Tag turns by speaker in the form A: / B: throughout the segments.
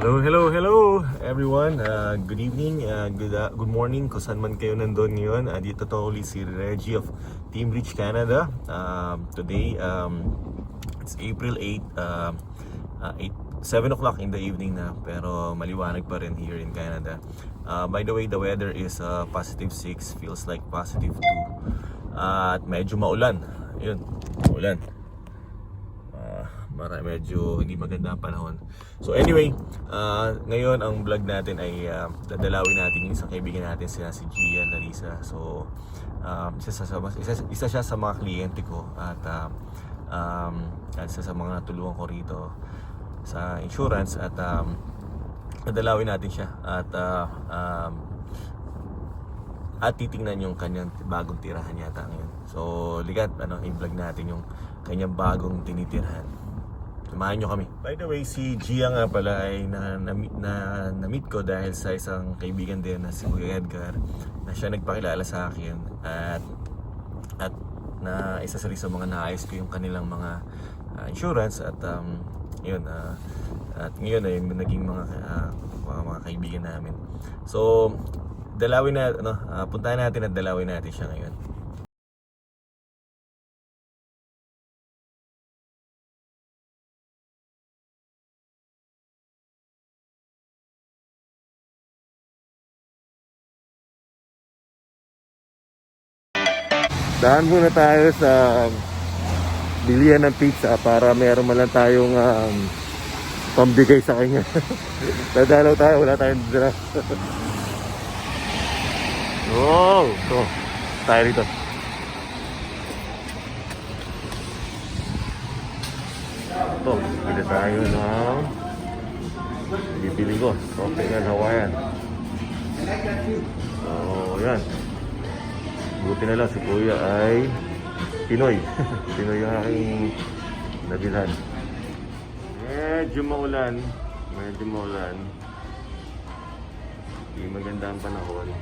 A: Hello everyone. Good evening, good morning kung saan man kayo nandun ngayon. Dito to ulit si Reggie of Team Reach Canada. Today, it's April 8, 7 o'clock in the evening na, pero maliwanag pa rin here in Canada. By the way, the weather is positive 6, feels like positive 2. At medyo maulan. Ayun, maulan. Medyo hindi maganda ang panahon. So anyway, ngayon ang vlog natin ay dadalawin natin yung isang kaibigan natin, si Gia Larissa. So isa siya sa mga kliyente ko at isa sa mga natulungan ko rito sa insurance at dadalawin natin siya at titingnan yung kanyang bagong tirahan yata ngayon. So ligat i-vlog natin yung kanyang bagong tinitirhan. Samahan nyo kami. By the way, si Gia nga pala ay na-meet ko dahil sa isang kaibigan din na si Kuya Edgar, na siya nagpakilala sa akin at na isa sa mga naayos ko yung kanilang mga insurance at yun at ngayon ay naging mga kaibigan namin. So puntahan natin at dalawin natin siya ngayon. Daan muna tayo sa bilihan ng pizza para meron man lang tayong pambigay sa kanya. Dadalaw tayo, wala tayong dala. Oh, ito. Tayo rito. Ito, bili tayo ng bibili ko. Tropical Hawaiian. So, yan. Buti na lang si Kuya ay Pinoy. Pinoy yung aking nabilhan. Medyo maulan. Hindi maganda ang panahon.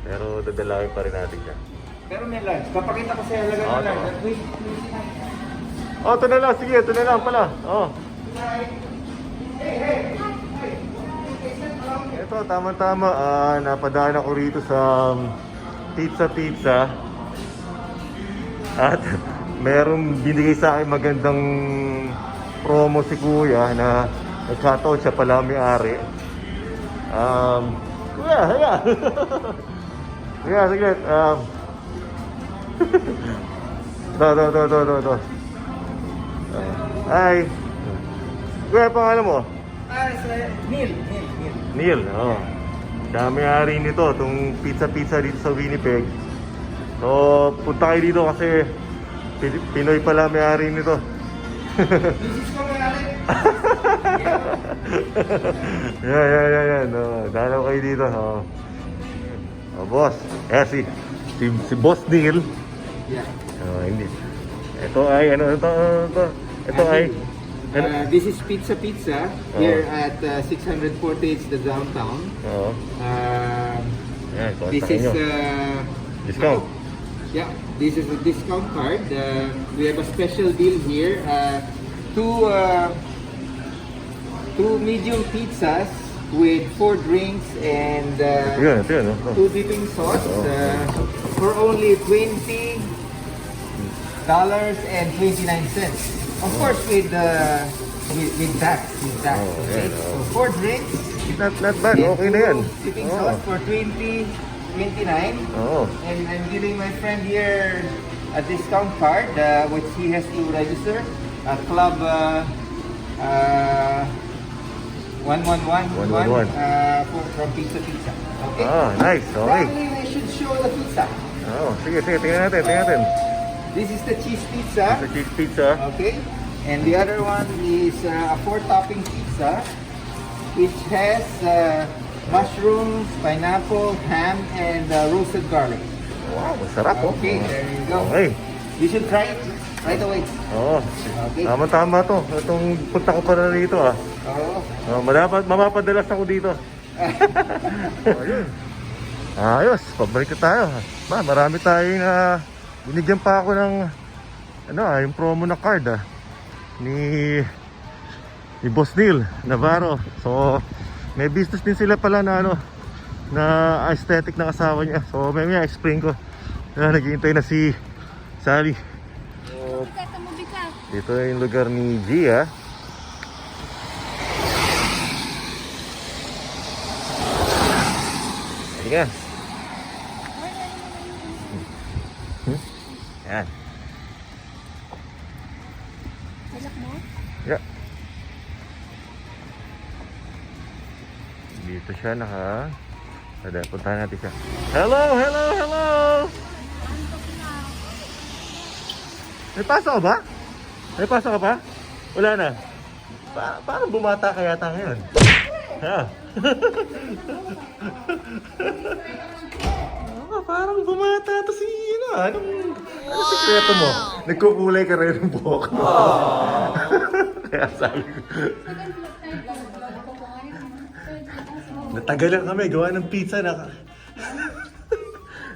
A: Pero dadalawin pa rin natin siya.
B: Pero may lunch. Papakita ko sa'yo lagay ng lunch. Wait.
A: Oh, ito na lang. Sige, ito na lang pala. Oh. Ito, tama-tama. Napadaan ako rito sa Pizza. At merong binigay sa akin magandang promo si Kuya na nagkataon siya pala may-ari. Kuya, hiya! Kuya, sige. Ito. Hi. Kuya, pangalan mo? Neil, oh. Siya may-ari nito, itong pizza dito sa Winnipeg. So, punta kayo dito kasi Pinoy pala may-ari nito.
B: Misis ko may-ari.
A: Yan. Dalaw kayo dito. Oh, boss. Si Boss Neil.
B: Yeah.
A: Hindi. Ito ay, Ito ay...
B: This is Pizza here at 648 the downtown. This is
A: discount.
B: Yeah, this is a discount card. We have a special deal here. Two medium pizzas with 4 drinks and 2 dipping sauce for only $20.29. Of course, with that. Okay. So 4 drinks.
A: Not bad. Okay na yan.
B: Dipping sauce for $20.29. And I'm giving my friend here a discount card, which he has to register. Club 1111 from Pizza. Okay.
A: Nice. Okay.
B: Probably we should show the pizza.
A: Sige. Tingnan natin.
B: This is the cheese pizza.
A: The cheese pizza.
B: Okay. And the other one is a 4-topping pizza, which has mushrooms, pineapple, ham, and roasted garlic.
A: Wow, masarap oh.
B: Okay, there you go.
A: Okay.
B: You should try it right away. Okay.
A: Tama to. Itong punta ko para rito mapapadalas ako dito. Ayos, pabalik tayo. Marami tayong binigyan pa ako ng yung promo na card ni ni Boss Neil Navarro. So may business din sila pala na ano, na aesthetic na kasama niya. So may explain ko na naghihintay na si Sally. So, dito yung lugar ni Gia. Halika. Yan.
C: Balak mo?
A: Yeah. Dito siya puntahan natin siya. Hello, hello, hello! May pasok ka ba? May pasok ka pa? Wala na? Parang bumata ka yata ngayon. Ha? Parang bumata to si anong sikreto mo? Nagkukulay ka rin ng buhok mo. Kaya sabi ko. Natagalan kami, gawa ng pizza na.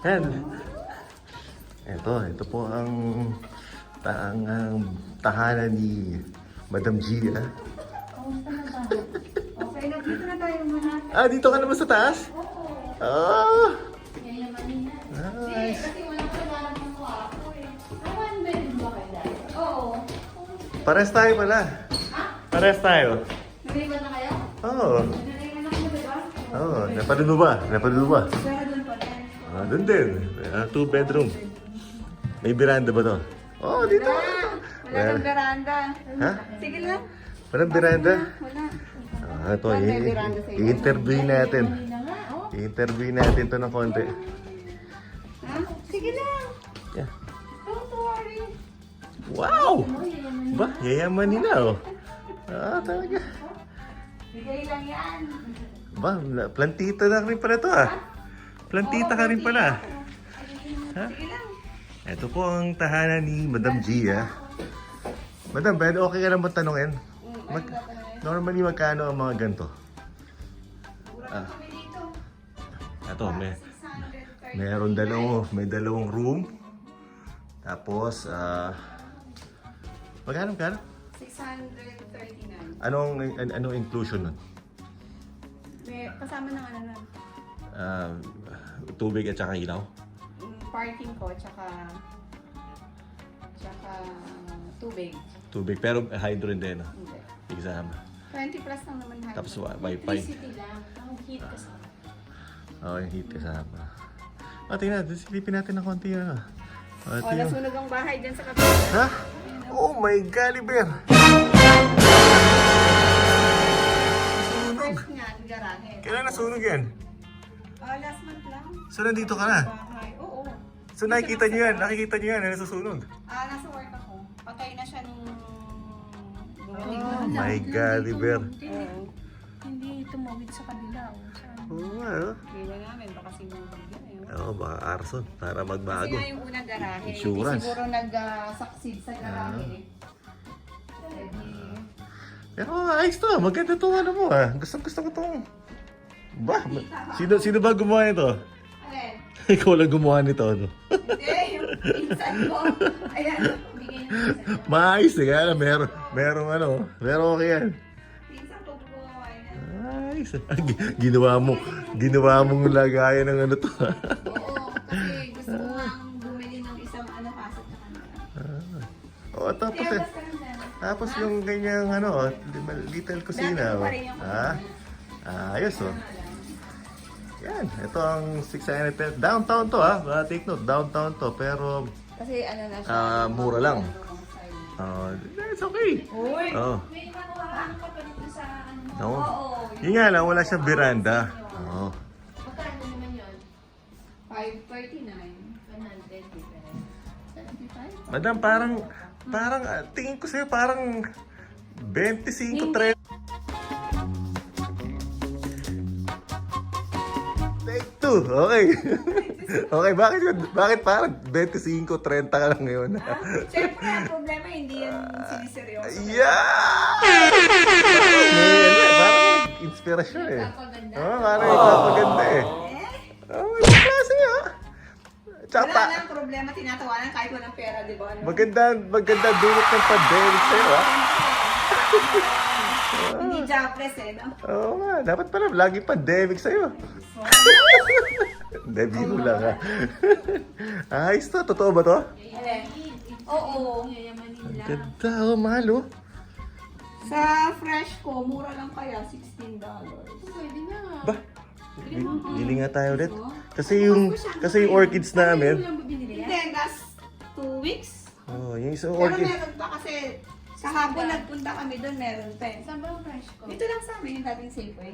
A: Yan. Ito po ang tahanan ni Madam Gia.
C: Okay, dito na tayo muna.
A: Dito ka naman sa taas? Oo.
C: Yayamanin na.
A: Nice.
C: Kasi walang kailangan ng kwarto eh. One bedroom ba kayo dahil? Oo.
A: Pares tayo pala. Pares tayo.
C: Nalipat na kayo?
A: Oo.
C: Nalipat na kayo, diba?
A: Oo. Napanood mo ba? Napanood mo ba?
C: Pero doon pa din.
A: Doon din. 2 bedroom. May veranda ba to? Oo, dito.
C: Wala kang veranda.
A: Ha?
C: Sige lang.
A: Walang veranda?
C: Wala.
A: Ito, i-interview natin. I-interview natin to ng konti.
C: Ha? Sige lang.
A: Yeah.
C: Don't worry.
A: Wow! Ba, yayaman nila oh. Talaga.
C: Bigay lang yan.
A: Ba, plantita na rin pala to Plantita ka rin pala. Ha?
C: Sige lang.
A: Ito po ang tahanan ni Madam Gia. Madam, pwede okay ka lang ba tanungin? Normally, magkano ang mga ganito?
C: Kami dito.
A: Ito, may dalawang room. Tapos, magkano?
C: 639.
A: Anong inclusion nun?
C: May kasama ng ano nun.
A: Tubig at saka ilaw?
C: Parking ko, tsaka tubig.
A: Tubig, pero hydro din
C: Hindi.
A: Exam.
C: 20 plus lang naman high.
A: Tapos wifi.
C: Electricity lang. Ang heat kasama.
A: Yung heat kasama. Tingnan, silipin natin ng konti yun.
C: Nasunog ang bahay dyan sa kapila.
A: Ha? Oh my Galiber!
C: First nga, ang garahe.
A: Kailan nasunog yan?
C: Last month lang.
A: So nandito ka na?
C: Bahay. Oo.
A: So nakikita nyo yan na nasusunog?
C: Nasa work ako. Patay na siya nung bumalik
A: Oh
C: na.
A: my Galiber!
D: Hindi tumawid sa kabila.
A: Oo nga,
C: Hindi namin, baka sinubog yun.
A: baka arson para
C: Kasi
A: magbago.
C: nga yung unang garahe,
A: Insurance.
C: hindi siguro nag-succeed sa garahe.
A: Pero ayos to, maganda to mo Gusto ko tong... Sino ba gumawa nito?
C: Alin?
A: Ikaw lang gumawa nito,
C: Hindi, yung pinsan ko. Ayan, bigay na pinsan ko.
A: Maayos kaya merong okay yan.
C: Pinsan ko gumawa yan.
A: Ayos. Ginawa mong lagayan ng ano to.
C: Oo, kasi gusto ko nga bumili ng isang kaso sa kanila.
A: Tapos yung ganyang little kusina. Ayos Yan, ito ang 610. Downtown to take note, downtown to. Pero
C: Kasi na siya.
A: mura lang. It's okay.
C: Uy!
A: Oh.
C: May makuhaan ka pa dito sa
A: No.
C: Oo.
A: Yun nga lang, wala siyang veranda. Oo.
C: Magkano naman yun? 539. 100 difference. 75?
A: Madam, parang tingin ko sa'yo parang 25, 30. Take 2. Okay. Okay, bakit parang 25, 30 ka lang ngayon?
C: Siyempre, ang problema hindi yan siniseryoso.
A: Yeah! Parang inspirasyon
C: Nagpapaganda.
A: Parang ipapaganda ibang klase Tsaka
C: Wala na ang problema, tinatawanan kahit walang pera, di ba?
A: maganda dulot ng pandemic sa'yo
C: jobless eh, no?
A: Oo nga, dapat pala lagi pandemic sa'yo. Hindi, biro lang ha. Ayos to, totoo ba to?
C: Oo.
A: Ang ganda, oh, mahal oh.
C: Sa fresh ko, mura lang kaya, $16.
D: Pwede na.
A: Ba? Bili nga tayo ulit. Kasi yung orchids namin.
D: Ano ba binili yan?
C: Hindi, last 2 weeks.
A: Oh, yung isang
C: Pero
A: orchid.
C: meron pa kasi kahapon nagpunta kami doon, meron pa eh.
D: Saan ba ang fresh ko?
C: Dito lang sa amin yung dating Safeway.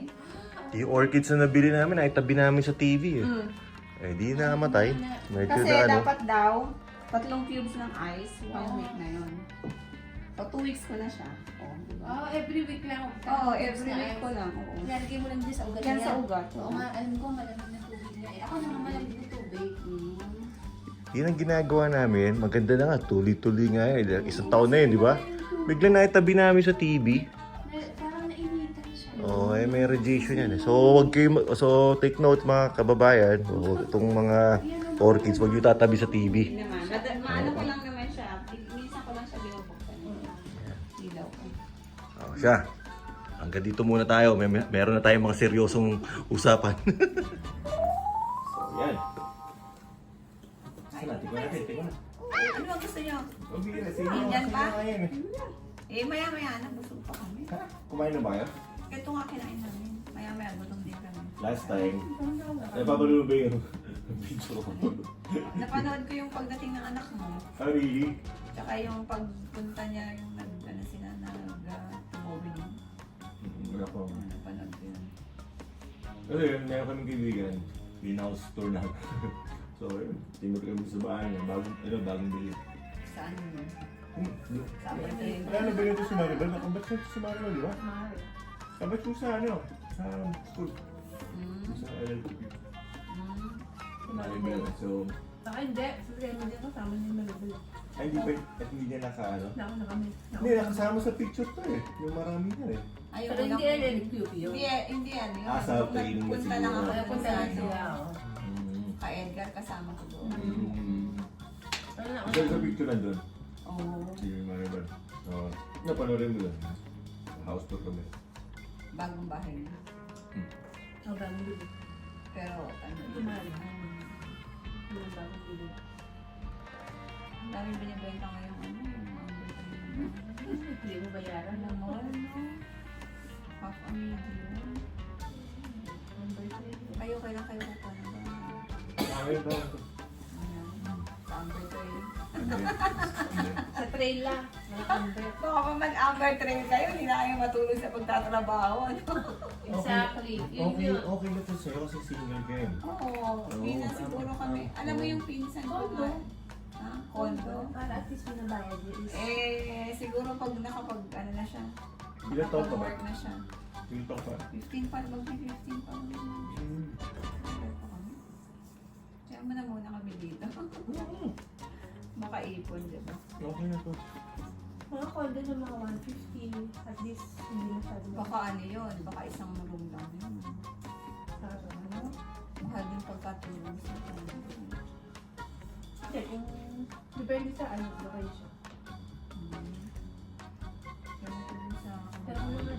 A: Yung orchids na nabili namin, ay tabi namin sa TV eh. Eh, di namatay. Medyo
C: Kasi
A: na ano.
C: dapat daw, 3 cubes ng ice, 1 week na yun. So 2 weeks ko na siya. Oh, diba?
D: Oh, every week lang.
C: Oo, every week ko lang. Oo.
D: Lalagay mo lang din sa ugat
C: Yan
D: niya.
C: sa ugat.
D: Oo nga, alam ko malamig na tubig niya. Eh, ako naman malamig na tubig.
A: Yan ang ginagawa namin. Maganda na nga. Tuloy-tuloy nga eh. Isang taon na yun, di ba? Bigla na itabi namin sa TV.
D: Parang nainitan siya.
A: Oh, eh, may radiation yan eh. So, wag kayo, so take note mga kababayan. Itong mga orchids, wag yung tatabi sa TV.
C: Hindi naman. Maano ko lang naman siya. Minsan ko lang siya binubuksan. Ilaw ko.
A: Oh, siya. Hanggang dito muna tayo. Meron na tayong mga seryosong usapan. So, yan. Saan natin? Tingnan natin. Tingnan natin.
C: Ano ba gusto niyo? Yan pa? Eh, maya-maya na. Busog pa kami.
A: Kumain na ba kayo?
C: Ito nga kinain namin. Maya-maya gutom din kami.
A: Last time, napapanood ba yung video ko?
C: Napanood ko yung pagdating ng anak mo.
A: Oh, really?
C: Tsaka yung pagpunta niya, yung ano sila nag-tumawin.
A: Wala ko.
C: Napanood ko yun.
A: Kasi meron kaming kaibigan, in-house tour na. So, yun, tinuro kami sa bahay niya, bagong bili.
C: Saan yun?
A: Saan na ba yun ito si Maribel? Nakabat siya si Maribel, di ba? Kabat siya sa ano? Sa school. Sa LLTP. Maribel. So,
D: Saka hindi. Sa mo din kasama niya malabal.
A: ay hindi pa, at hindi niya naka ano?
D: Nako na kami.
A: Hindi, nakasama sa picture to eh. Yung marami na eh.
C: Ayun,
D: Pero hindi yan LQP yun.
C: Hindi ano yun.
A: Ah, sa training na
C: Punta
A: siguro.
C: lang ako
D: Kaya punta lang
C: sa
D: sila.
C: ano.
D: oh.
C: Ka Edgar kasama ko doon.
D: Ano na
A: Isa sa picture nandun.
C: Oo.
A: Si Maribel. So, napanoorin mo doon. House tour kami.
C: Bagong bahay na.
D: Ang bagong bibig.
C: Pero ano,
D: Tumali. Yung bagong bibig.
C: ang daming binibenta ngayon ano, yung mga
D: Hindi mo bayaran.
C: ano mo, no? Half a million. Kayo, kailan kayo kukuha na ba?
A: Amin ba?
C: Sa Amber Trail.
D: Sa trail lang. Nakakamber.
C: Baka pa mag-Amber Trail kayo, hindi na kayo matulog sa pagtatrabaho. Ano?
D: Exactly. Yun yun.
A: Okay na to sa'yo kasi single ka yun.
C: Oo, hindi na siguro kami. Alam mo yung pinsan ko
D: Kondo.
C: na, ha? Kondo.
D: Para at least binabayad yun.
C: Eh, siguro pag nakapag, ano na siya,
A: Ilan taon ka ba?
C: nakapag-work na siya.
A: Ilan taon ka?
C: 15 pa, mag-15 pa. Kaya mo na muna kami dito. Makaipon, di ba?
A: Okay na to.
D: Mga condo ng mga 150. At least hindi masyado.
C: Baka ano yun, baka isang room lang yun. Ano? Mahal din pagkatulong sa kanila.
D: Hindi, kung depende sa ano, location.
C: Kaya matulong sa...
D: Pero kung naman,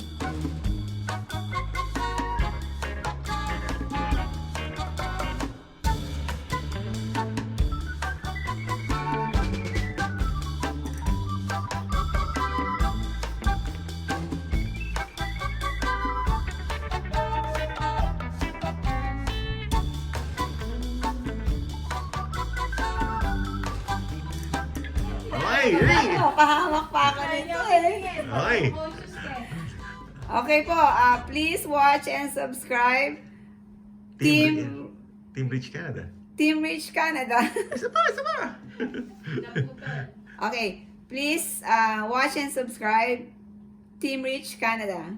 A: Okay! Hey!
C: Ano, pahamak pa ako nito eh.
A: Okay!
C: Okay po, please watch and subscribe
A: Team Rich Canada.
C: Team Rich Canada.
A: Isa pa! Isa pa!
C: Okay, please watch and subscribe Team Rich Canada.